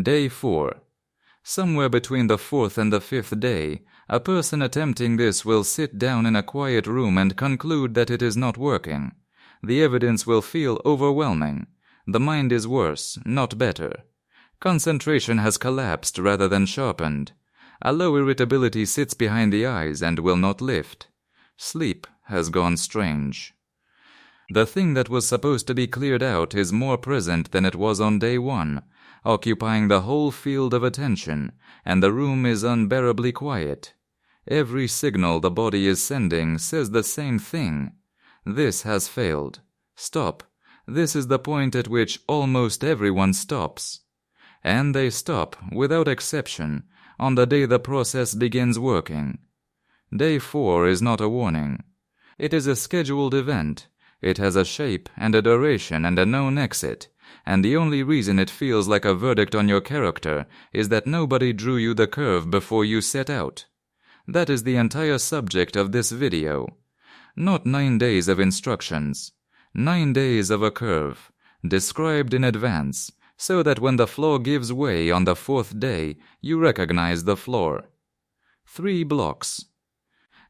Day 4. Somewhere between the 4th and the 5th day, a person attempting this will sit down in a quiet room and conclude that it is not working. The evidence will feel overwhelming. The mind is worse, not better. Concentration has collapsed rather than sharpened. A low irritability sits behind the eyes and will not lift. Sleep has gone strange. The thing that was supposed to be cleared out is more present than it was on day 1, occupying the whole field of attention, and the room is unbearably quiet. Every signal the body is sending says the same thing. This has failed. Stop. This is the point at which almost everyone stops. And they stop, without exception, on the day the process begins working. Day 4 is not a warning. It is a scheduled event. It has a shape and a duration and a known exit, and the only reason it feels like a verdict on your character is that nobody drew you the curve before you set out. That is the entire subject of this video. Not 9 days of instructions. 9 days of a curve, described in advance, so that when the floor gives way on the 4th day, you recognize the floor. 3 blocks.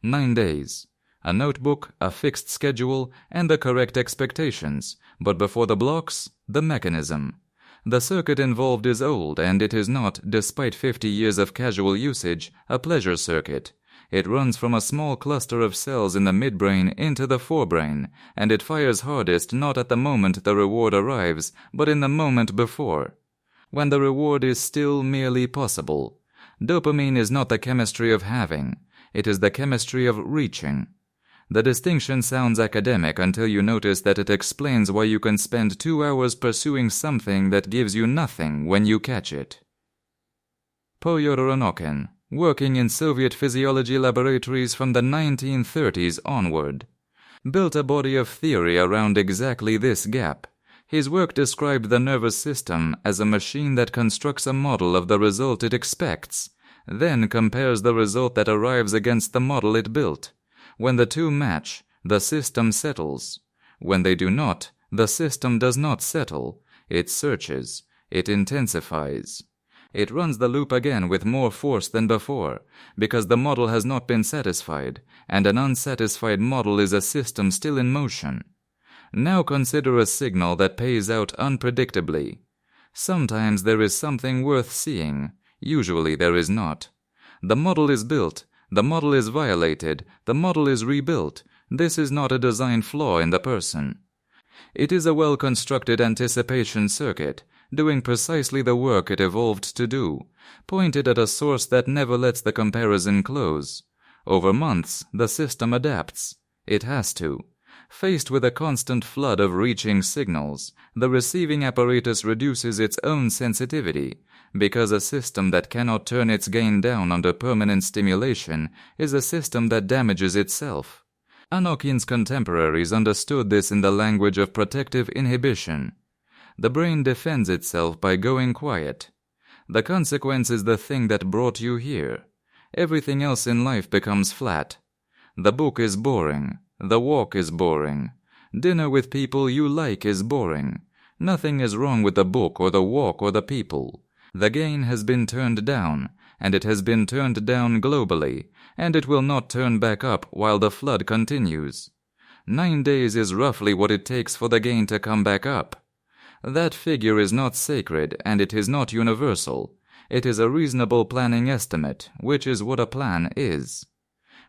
9 days. A notebook, a fixed schedule, and the correct expectations, but before the blocks, the mechanism. The circuit involved is old, and it is not, despite 50 years of casual usage, a pleasure circuit. It runs from a small cluster of cells in the midbrain into the forebrain, and it fires hardest not at the moment the reward arrives, but in the moment before, when the reward is still merely possible. Dopamine is not the chemistry of having, it is the chemistry of reaching. The distinction sounds academic until you notice that it explains why you can spend 2 hours pursuing something that gives you nothing when you catch it. Poyororonoken, working in Soviet physiology laboratories from the 1930s onward, built a body of theory around exactly this gap. His work described the nervous system as a machine that constructs a model of the result it expects, then compares the result that arrives against the model it built. When the two match, the system settles. When they do not, the system does not settle. It searches. It intensifies. It runs the loop again with more force than before, because the model has not been satisfied, and an unsatisfied model is a system still in motion. Now consider a signal that pays out unpredictably. Sometimes there is something worth seeing. Usually there is not. The model is built. The model is violated, the model is rebuilt. This is not a design flaw in the person. It is a well-constructed anticipation circuit, doing precisely the work it evolved to do, pointed at a source that never lets the comparison close. Over months, the system adapts. It has to. Faced with a constant flood of reaching signals, the receiving apparatus reduces its own sensitivity, because a system that cannot turn its gain down under permanent stimulation is a system that damages itself. Anokin's contemporaries understood this in the language of protective inhibition. The brain defends itself by going quiet. The consequence is the thing that brought you here. Everything else in life becomes flat. The book is boring. The walk is boring. Dinner with people you like is boring. Nothing is wrong with the book or the walk or the people. The gain has been turned down, and it has been turned down globally, and it will not turn back up while the flood continues. 9 days is roughly what it takes for the gain to come back up. That figure is not sacred, and it is not universal. It is a reasonable planning estimate, which is what a plan is.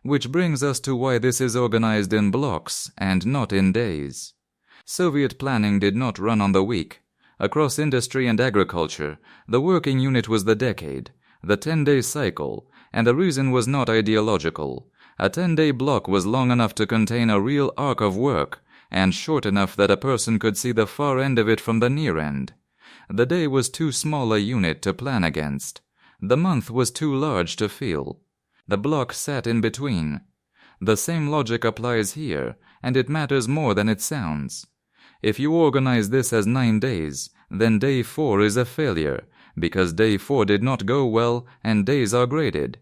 Which brings us to why this is organized in blocks and not in days. Soviet planning did not run on the week. Across industry and agriculture, the working unit was the decade, the 10-day cycle, and the reason was not ideological. A 10-day block was long enough to contain a real arc of work, and short enough that a person could see the far end of it from the near end. The day was too small a unit to plan against. The month was too large to feel. The block sat in between. The same logic applies here, and it matters more than it sounds. If you organize this as 9 days, then day 4 is a failure, because day 4 did not go well and days are graded.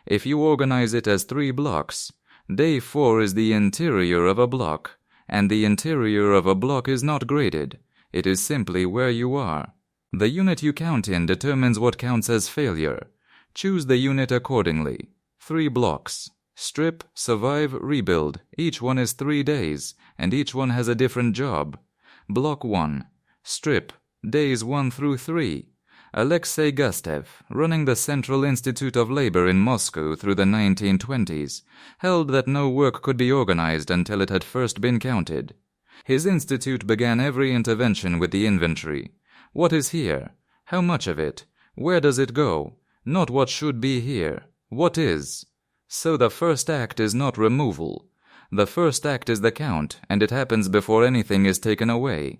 If you organize it as 3 blocks, day 4 is the interior of a block, and the interior of a block is not graded. It is simply where you are. The unit you count in determines what counts as failure. Choose the unit accordingly. 3 blocks. Strip, survive, rebuild. Each one is 3 days, and each one has a different job. Block 1. Strip, days 1 through 3. Alexei Gustev, running the Central Institute of Labor in Moscow through the 1920s, held that no work could be organized until it had first been counted. His institute began every intervention with the inventory. What is here? How much of it? Where does it go? Not what should be here. What is? So the first act is not removal. The first act is the count, and it happens before anything is taken away.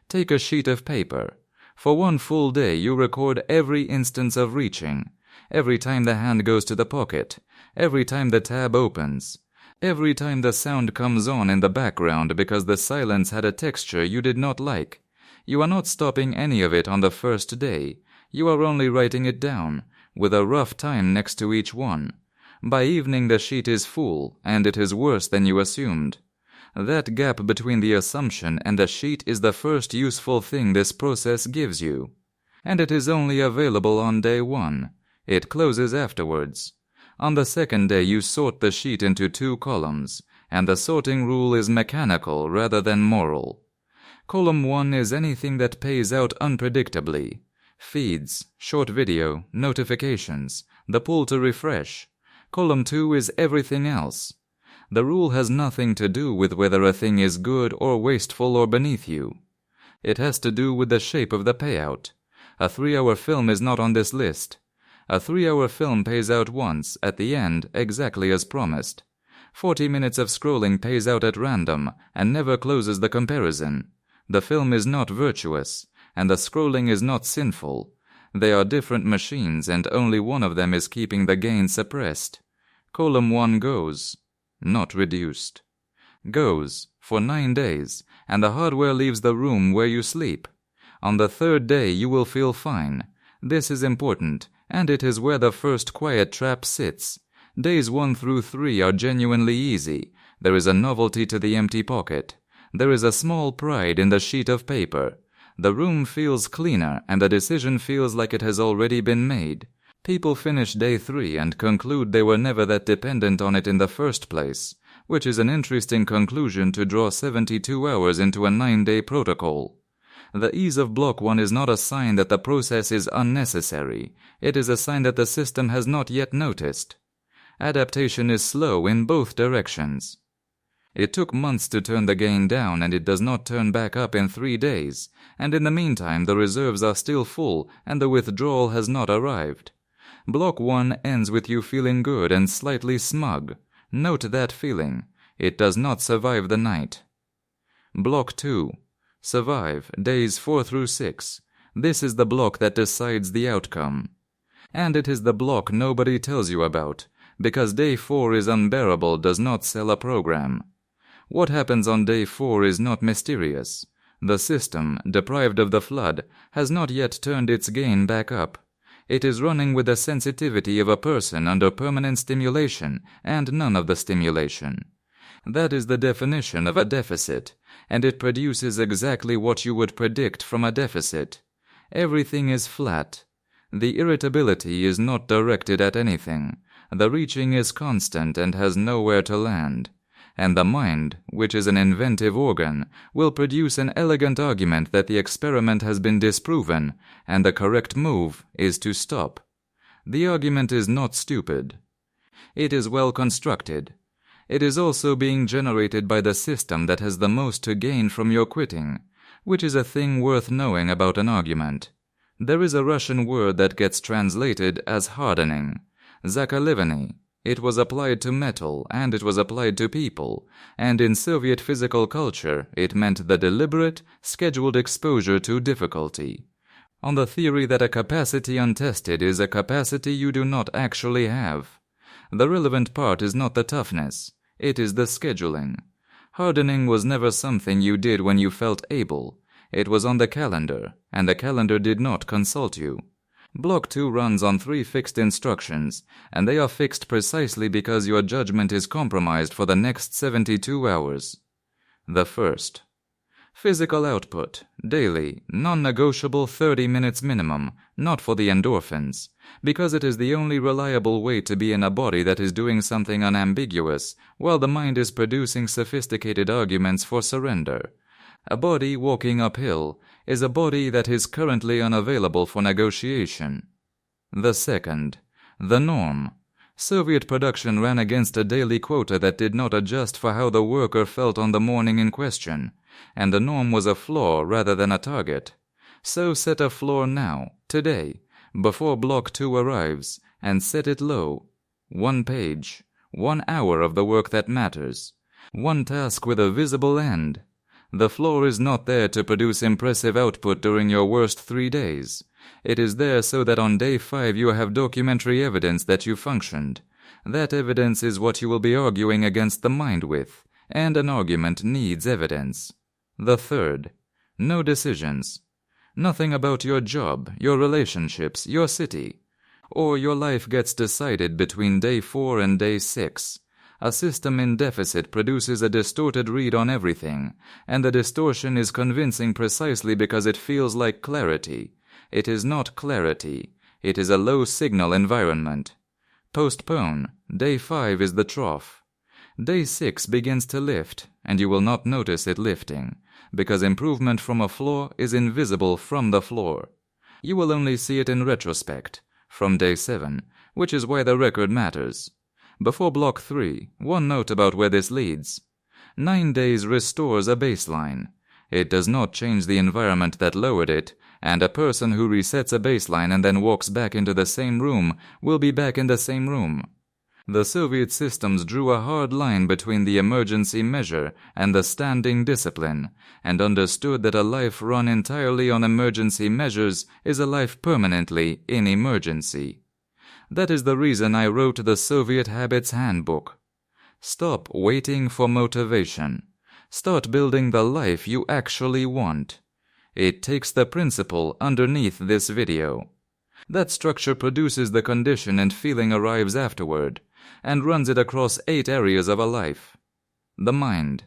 Take a sheet of paper. For 1 full day you record every instance of reaching, every time the hand goes to the pocket, every time the tab opens, every time the sound comes on in the background because the silence had a texture you did not like. You are not stopping any of it on the first day. You are only writing it down, with a rough time next to each one. By evening the sheet is full, and it is worse than you assumed. That gap between the assumption and the sheet is the first useful thing this process gives you. And it is only available on day 1. It closes afterwards. On the second day you sort the sheet into 2 columns, and the sorting rule is mechanical rather than moral. Column 1 is anything that pays out unpredictably. Feeds, short video, notifications, the pull to refresh. Column 2 is everything else. The rule has nothing to do with whether a thing is good or wasteful or beneath you. It has to do with the shape of the payout. A 3-hour film is not on this list. A 3-hour film pays out once, at the end, exactly as promised. 40 minutes of scrolling pays out at random and never closes the comparison. The film is not virtuous, and the scrolling is not sinful. They are different machines, and only one of them is keeping the gain suppressed. Column 1 goes. Not reduced. Goes for 9 days, and the hardware leaves the room where you sleep. On the 3rd day you will feel fine. This is important, and it is where the first quiet trap sits. Days 1 through 3 are genuinely easy. There is a novelty to the empty pocket. There is a small pride in the sheet of paper. The room feels cleaner, and the decision feels like it has already been made. People finish day 3 and conclude they were never that dependent on it in the first place, which is an interesting conclusion to draw 72 hours into a 9-day protocol. The ease of block 1 is not a sign that the process is unnecessary. It is a sign that the system has not yet noticed. Adaptation is slow in both directions. It took months to turn the gain down, and it does not turn back up in 3 days, and in the meantime the reserves are still full and the withdrawal has not arrived. Block 1 ends with you feeling good and slightly smug. Note that feeling. It does not survive the night. Block 2. Survive, days 4 through 6. This is the block that decides the outcome. And it is the block nobody tells you about, because day 4 is unbearable does not sell a program. What happens on day 4 is not mysterious. The system, deprived of the flood, has not yet turned its gain back up. It is running with the sensitivity of a person under permanent stimulation and none of the stimulation. That is the definition of a deficit, and it produces exactly what you would predict from a deficit. Everything is flat. The irritability is not directed at anything. The reaching is constant and has nowhere to land. And the mind, which is an inventive organ, will produce an elegant argument that the experiment has been disproven, and the correct move is to stop. The argument is not stupid. It is well constructed. It is also being generated by the system that has the most to gain from your quitting, which is a thing worth knowing about an argument. There is a Russian word that gets translated as hardening, zakalivany. It was applied to metal, and it was applied to people, and in Soviet physical culture it meant the deliberate, scheduled exposure to difficulty, on the theory that a capacity untested is a capacity you do not actually have. The relevant part is not the toughness, it is the scheduling. Hardening was never something you did when you felt able. It was on the calendar, and the calendar did not consult you. Block 2 runs on 3 fixed instructions, and they are fixed precisely because your judgment is compromised for the next 72 hours. The first. Physical output, daily, non-negotiable 30 minutes minimum, not for the endorphins, because it is the only reliable way to be in a body that is doing something unambiguous, while the mind is producing sophisticated arguments for surrender. A body walking uphill is a body that is currently unavailable for negotiation. The second, the norm. Soviet production ran against a daily quota that did not adjust for how the worker felt on the morning in question, and the norm was a flaw rather than a target. So set a floor now, today, before Block 2 arrives, and set it low. 1 page, 1 hour of the work that matters, 1 task with a visible end. The floor is not there to produce impressive output during your worst 3 days. It is there so that on day 5 you have documentary evidence that you functioned. That evidence is what you will be arguing against the mind with, and an argument needs evidence. The third, no decisions. Nothing about your job, your relationships, your city. Or your life gets decided between day 4 and day 6. A system in deficit produces a distorted read on everything, and the distortion is convincing precisely because it feels like clarity. It is not clarity. It is a low-signal environment. Postpone. Day 5 is the trough. Day 6 begins to lift, and you will not notice it lifting, because improvement from a floor is invisible from the floor. You will only see it in retrospect, from day 7, which is why the record matters. Before Block 3, one note about where this leads. 9 days restores a baseline. It does not change the environment that lowered it, and a person who resets a baseline and then walks back into the same room will be back in the same room. The Soviet systems drew a hard line between the emergency measure and the standing discipline, and understood that a life run entirely on emergency measures is a life permanently in emergency. That is the reason I wrote the Soviet Habits Handbook. Stop waiting for motivation. Start building the life you actually want. It takes the principle underneath this video. That structure produces the condition and feeling arrives afterward, and runs it across 8 areas of a life. The mind,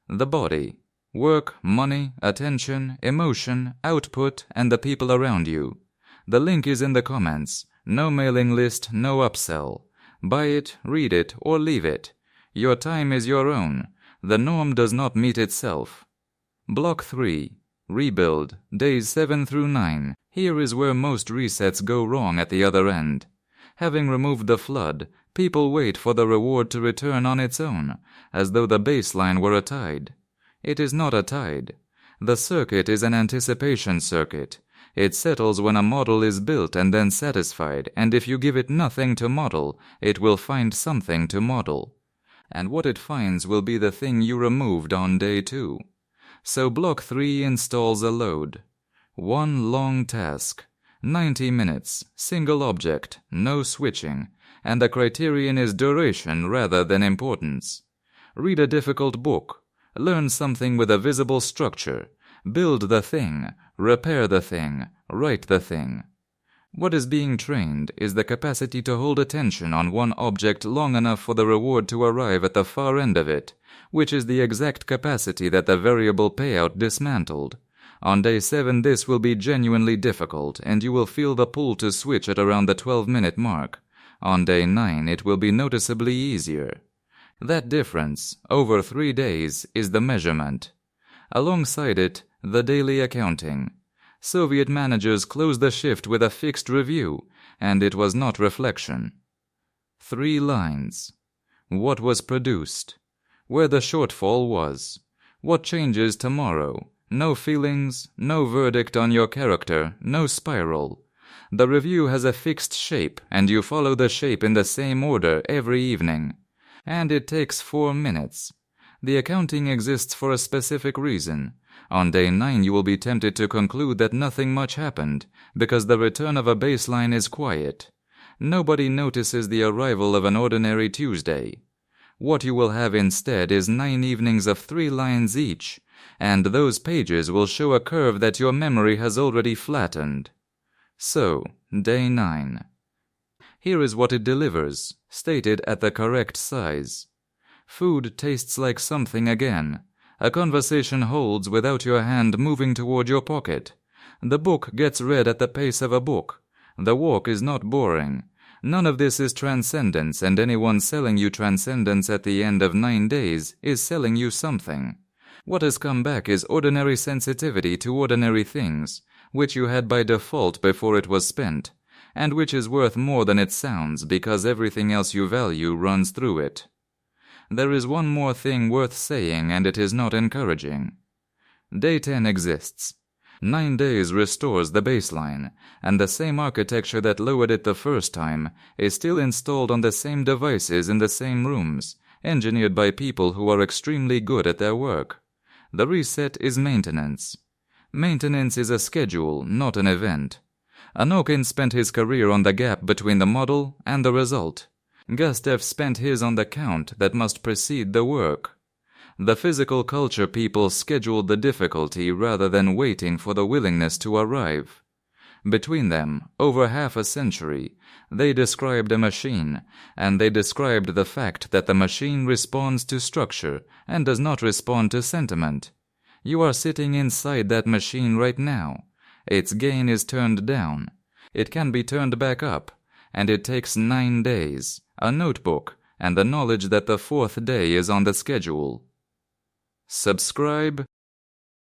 the body, work, money, attention, emotion, output, and the people around you. The link is in the comments. No mailing list, no upsell. Buy it, read it, or leave it. Your time is your own. The norm does not meet itself. Block 3. Rebuild, days 7 through 9. Here is where most resets go wrong at the other end. Having removed the flood, people wait for the reward to return on its own, as though the baseline were a tide. It is not a tide. The circuit is an anticipation circuit. It settles when a model is built and then satisfied, and if you give it nothing to model, it will find something to model. And what it finds will be the thing you removed on day 2. So Block 3 installs a load. 1 long task, 90 minutes, single object, no switching, and the criterion is duration rather than importance. Read a difficult book, learn something with a visible structure, build the thing, repair the thing, write the thing. What is being trained is the capacity to hold attention on one object long enough for the reward to arrive at the far end of it, which is the exact capacity that the variable payout dismantled. On day 7 this will be genuinely difficult, and you will feel the pull to switch at around the 12-minute mark. On day 9 it will be noticeably easier. That difference, over 3 days, is the measurement. Alongside it, the daily accounting. Soviet managers closed the shift with a fixed review, and it was not reflection. 3 lines. What was produced? Where the shortfall was? What changes tomorrow? No feelings, no verdict on your character, no spiral. The review has a fixed shape, and you follow the shape in the same order every evening. And it takes 4 minutes. The accounting exists for a specific reason. On day 9 you will be tempted to conclude that nothing much happened, because the return of a baseline is quiet. Nobody notices the arrival of an ordinary Tuesday. What you will have instead is 9 evenings of 3 lines each, and those pages will show a curve that your memory has already flattened. So, day 9. Here is what it delivers, stated at the correct size. Food tastes like something again. A conversation holds without your hand moving toward your pocket. The book gets read at the pace of a book. The walk is not boring. None of this is transcendence, and anyone selling you transcendence at the end of 9 days is selling you something. What has come back is ordinary sensitivity to ordinary things, which you had by default before it was spent, and which is worth more than it sounds because everything else you value runs through it. There is one more thing worth saying, and it is not encouraging. Day 10 exists. 9 days restores the baseline, and the same architecture that lowered it the first time is still installed on the same devices in the same rooms, engineered by people who are extremely good at their work. The reset is maintenance. Maintenance is a schedule, not an event. Anokin spent his career on the gap between the model and the result. Gustav spent his on the count that must precede the work. The physical culture people scheduled the difficulty rather than waiting for the willingness to arrive. Between them, over half a century, they described a machine, and they described the fact that the machine responds to structure and does not respond to sentiment. You are sitting inside that machine right now. Its gain is turned down. It can be turned back up, and it takes 9 days, a notebook, and the knowledge that the 4th day is on the schedule. Subscribe